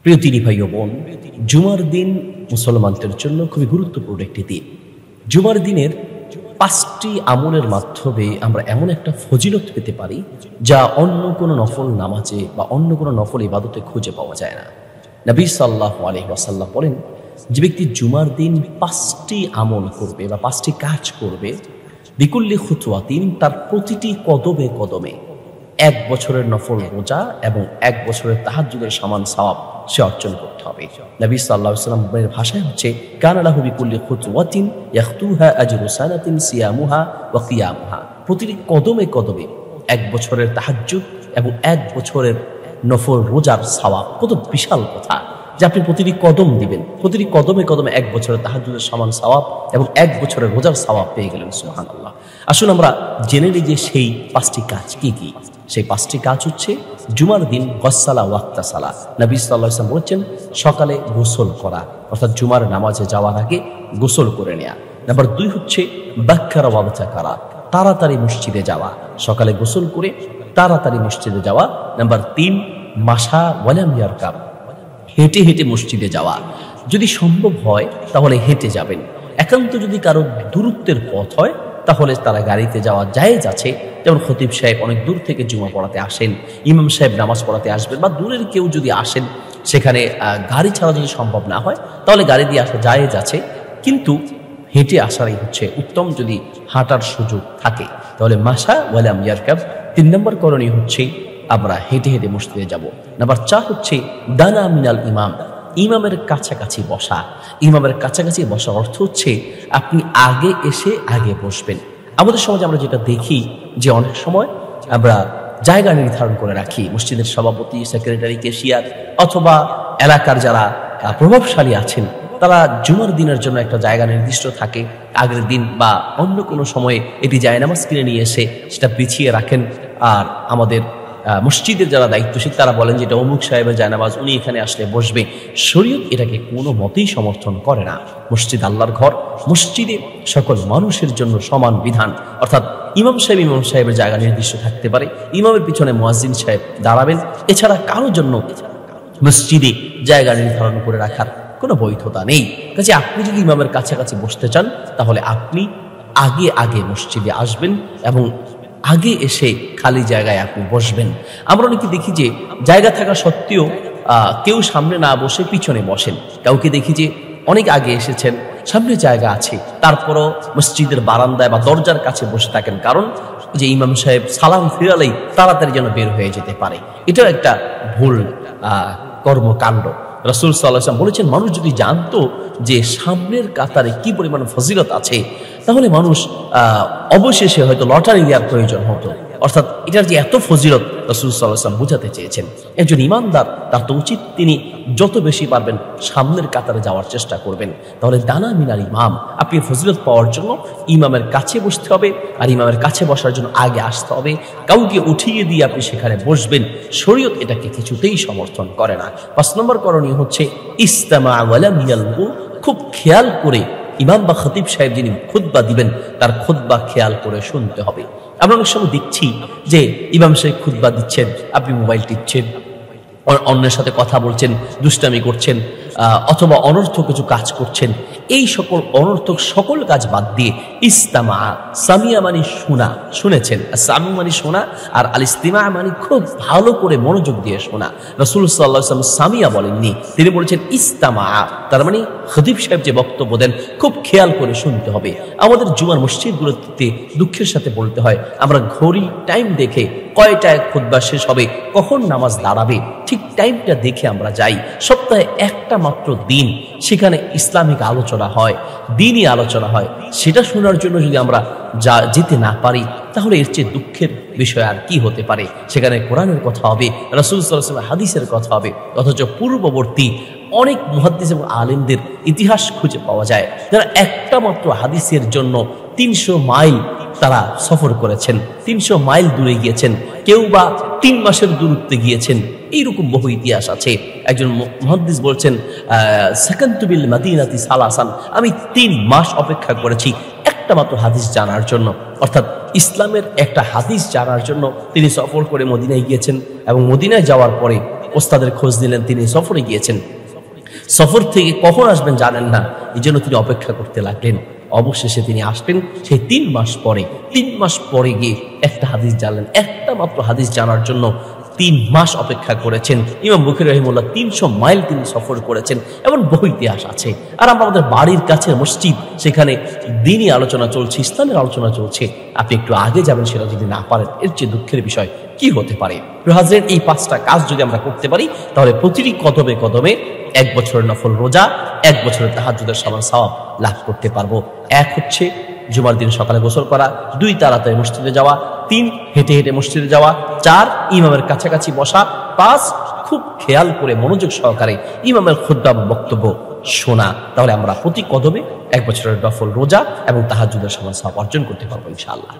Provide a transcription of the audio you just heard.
প্রিয় দিনী ভাই ও বোন, জুমার দিন মুসলমানদের জন্য খুবই গুরুত্বপূর্ণ একটি দিন। জুমার দিনের 5টি আমলের মাধ্যমে আমরা এমন একটা ফজিলত পেতে পারি যা অন্য কোনো নফল নামাজে বা অন্য কোনো নফল ইবাদতে খুঁজে পাওয়া যায় না। নবী সাল্লাল্লাহু আলাইহি ওয়াসাল্লাম বলেন, যে ব্যক্তি জুমার দিন 5টি আমল করবে বা 5টি কাজ করবে, বিকুল্লি খুতওয়াতিন, তার প্রতিটি কদমে কদমে 1 বছরের নফল রোজা এবং 1 বছরের তাহাজ্জুদের সমান সওয়াব সে অর্জন করতে হবে। নবী সাল্লাল্লাহু আলাইহি ওয়াসাল্লামের ভাষায় হচ্ছে, কানা লাহু বিকুল্লি খুতওয়াতিন ইয়াখতুহা আজরু সানাতিন সিয়ামুহা ওয়া কিয়ামুহা। প্রতিটি কদমে কদমে 1 বছরের তাহাজ্জুদ এবং 1 বছরের নফল রোজার সওয়াব। কত বিশাল কথা যে আপনি প্রতিটি কদম দিবেন, প্রতিটি কদমে কদমে 1 বছরের তাহাজ্জুদের সমান সওয়াব এবং 1 বছরের রোজার সওয়াব পেয়ে গেলেন। সুবহানাল্লাহ। আসুন আমরা জেনে নিই যে সেই 5টি কাজ কি কি। সেই 5টি কাজ হচ্ছে, জুমার দিন গসসালা ওয়াক্তাসালা। নবী সাল্লাল্লাহু আলাইহি ওয়াসাল্লাম বলেছেন, সকালে গোসল করা, অর্থাৎ জুমার নামাজে যাওয়ার আগে গোসল করে নেওয়া। নাম্বার 2 হচ্ছে বাক্কারা ওয়াবতাকারা, তাড়াতাড়ি মসজিদে যাওয়া, সকালে গোসল করে তাড়াতাড়ি মসজিদে যাওয়া। নাম্বার 3 মাশা ওয়ালাম ইয়ারকাব, হেঁটে হেঁটে মসজিদে যাওয়া। যদি সম্ভব হয় তাহলে হেঁটে যাবেন। একান্ত যদি কারো দূরত্বের পথ হয় তাহলে তারা গাড়িতে যাওয়া জায়েজ আছে। যেমন খতিব সাহেব অনেক দূর থেকে জুমা পড়াতে আসেন, ইমাম সাহেব নামাজ পড়াতে আসবেন, বা দূরের কেউ যদি আসেন, সেখানে গাড়ি ছাড়া যদি সম্ভব না হয় তাহলে গাড়ি দিয়ে আসা জায়েজ আছে। কিন্তু হেঁটে আসারই হচ্ছে উত্তম, যদি হাঁটার সুযোগ থাকে তাহলে মাশা ওয়ালাম ইয়ারকাব। 3 নম্বর করণীয় হচ্ছে আমরা হেঁটে হেঁটে মসজিদে যাব। নাম্বার 4 হচ্ছে দানা মিনাল ইমাম, ইমামের কাছাকাছি বসা। ইমামের কাছাকাছি বসার অর্থ হচ্ছে আপনি আগে এসে আগে বসবেন। আমাদের সমাজে আমরা যেটা দেখি যে অনেক সময় আমরা জায়গা নির্ধারণ করে রাখি, মসজিদের সভাপতি, সেক্রেটারি, ক্যাশিয়ার অথবা এলাকার যারা প্রভাবশালী আছেন তারা জুমার দিনের জন্য একটা জায়গা নির্দিষ্ট থাকে, আগের দিন বা অন্য কোনো সময়ে এটি জায়নামাজ কিনে নিয়ে এসে সেটা বিছিয়ে রাখেন। আর আমাদের মসজিদের যারা দায়িত্বশীল তারা বলেন যে এটা অমুক সাহেবের জায়নামাজ, উনি এখানে আসলে বসবে। শরীয়ত এটাকে কোনো মতেই সমর্থন করে না। মসজিদ আল্লাহর ঘর, মসজিদে সকল মানুষের জন্য সমান বিধান, অর্থাৎ ইমাম সাহেবের জায়গা নির্দিষ্ট থাকতে পারে, ইমামের পিছনে মুয়াজ্জিন সাহেব দাঁড়াবেন। এছাড়া কারোর জন্য মসজিদে জায়গা নির্ধারণ করে রাখার কোনো বৈধতা নেই। কাজে আপনি যদি ইমামের কাছাকাছি বসতে চান তাহলে আপনি আগে আগে মসজিদে আসবেন এবং আগে এসে খালি জায়গায় আপনি বসবেন। আমরা অনেকে দেখি যে জায়গা থাকা সত্ত্বেও কেউ সামনে না বসে পিছনে বসেন। কাউকে দেখি যে অনেক আগে এসেছেন, সামনে জায়গা আছে, তারপরও মসজিদের বারান্দায় বা দরজার কাছে বসে থাকেন, কারণ যে ইমাম সাহেব সালাম ফিরালেই তাড়াতাড়ি যেন বের হয়ে যেতে পারে। এটাও একটা ভুল কর্মকাণ্ড। রাসূল সাল্লাল্লাহু আলাইহি ওয়াসাল্লাম বলেছেন, মানুষ যদি জানতো যে সামনের কাতারে কি পরিমাণ ফজিলত আছে তাহলে মানুষ অবশেষে হয়তো লটারি দেওয়ার প্রয়োজন হতো। অর্থাৎ এটার যে এত ফজিলত রাসূল সাল্লাল্লাহু আলাইহি ওয়াসাল্লাম বোঝাতে চেয়েছেন। একজন ইমানদার তার তো উচিত তিনি যত বেশি পারবেন সামনের কাতারে যাওয়ার চেষ্টা করবেন। তাহলে দানা মিনাল ইমাম, আপনি ফজিলত পাওয়ার জন্য ইমামের কাছে বসতে হবে, আর ইমামের কাছে বসার জন্য আগে আসতে হবে। কাউকে উঠিয়ে দিয়ে আপনি সেখানে বসবেন, শরীয়ত এটাকে কিছুতেই সমর্থন করে না। 5 নম্বর করণীয় হচ্ছে ইস্তামা ওয়ালাম ইয়ালগু, খুব খেয়াল করে ইমাম বা খতিব সাহেব যিনি খুতবা দিবেন তার খুতবা খেয়াল করে শুনতে হবে। আমরা অনেক সময় দেখছি যে ইমাম সাহেব খুতবা দিচ্ছেন, আপনি মোবাইল টিপছেন, অন্যের সাথে কথা বলছেন, দুষ্টামি করছেন, অথবা অনর্থক কিছু কাজ করছেন। এই সকল অনর্থক সকল কাজ বাদ দিয়ে ইস্তামা, সামিয়া মানে শোনা, শুনেছেন, সামি মানে শোনা, আর আল ইস্তিমা মানে খুব ভালো করে মনোযোগ দিয়ে শোনা। রাসূল সাল্লাল্লাহু আলাইহি ওয়াসাল্লাম সামিয়া বলেননি, তিনি বলেছেন ইস্তামা। তার মানে খতিব সাহেব যে বক্তব্য দেন খুব খেয়াল করে শুনতে হবে। আমাদের জুমার মসজিদগুলোতে দুঃখের সাথে বলতে হয় আমরা ঘড়ি টাইম দেখে কয়টায় খুতবা শেষ হবে, কখন নামাজ দাঁড়াবে, ঠিক টাইমটা দেখে আমরা যাই। সপ্তাহে একটা মাত্র দিন সেখানে ইসলামিক আলোচনা হয়, দ্বীনি আলোচনা হয়, সেটা শোনার জন্য যদি আমরা যেতে না পারি তাহলে এর চেয়ে দুঃখের বিষয় আর কি হতে পারে। সেখানে কোরআনের কথা হবে, রাসূল সাল্লাল্লাহু আলাইহি ওয়াসাল্লাম হাদিসের কথা হবে, অথচ পূর্ববর্তী অনেক মুহাদ্দিস এবং আলেমদের ইতিহাস খুঁজে পাওয়া যায় যারা একটা মাত্র হাদিসের জন্য 300 মাইল তারা সফর করেছেন, 300 মাইল দূরে গিয়েছেন, কেউ বা 3 মাসের দূরত্বে গিয়েছেন। এইরকম বহু ইতিহাস আছে। একজন মুহাদ্দিস বলছেন, সাকানতু বিল মাদিনাতি সালাসান, আমি 3 মাস অপেক্ষা করেছি একটা মাত্র হাদিস জানার জন্য। অর্থাৎ ইসলামের একটা হাদিস জানার জন্য তিনি সফর করে মদিনায় গিয়েছেন এবং মদিনায় যাওয়ার পরে ওস্তাদের খোঁজ নিলেন, তিনি সফরে গিয়েছেন, সফর থেকে কখন আসবেন জানেন না, এই জন্য তিনি অপেক্ষা করতে লাগলেন। অবশেষে তিনি আসলেন সেই 3 মাস পরে। 3 মাস পরে গিয়ে একটা হাদিস জানলেন, একটা মাত্র হাদিস জানার জন্য 3 মাস অপেক্ষা করেছেন। ইমাম বুখারী রাহিমাহুল্লাহ 300 মাইল তিনি সফর করেছেন, এমন বহু ইতিহাস আছে। আর আমরা আমাদের বাড়ির কাছে মসজিদ, সেখানে দ্বীনি আলোচনা চলছে, ইসলামের আলোচনা চলছে, আপনি একটু আগে যাবেন, সেটা যদি না পারেন, এর চেয়ে দুঃখের বিষয় কি হতে পারে? হাজরেন, এই 5টা কাজ যদি আমরা করতে পারি, তাহলে প্রতিটি কদমে কদমে 1 বছরের নফল রোজা, 1 বছরের তাহাজ্জুদের সমান সওয়াব লাভ করতে পারবো। 1 হচ্ছে জুমার দিন সকালে গোসল করা, 2 তাড়াতাড়ি মসজিদে যাওয়া, 3 হেঁটে হেঁটে মসজিদে যাওয়া, 4 ইমামের কাছাকাছি বসা, 5 খুব খেয়াল করে মনোযোগ সহকারে ইমামের খুতবা বক্তব্য শোনা। তাহলে আমরা প্রতি কদমে 1 বছরের নফল রোজা এবং তাহাজ্জুদের সমান সওয়াব অর্জন করতে পারবো ইনশাআল্লাহ।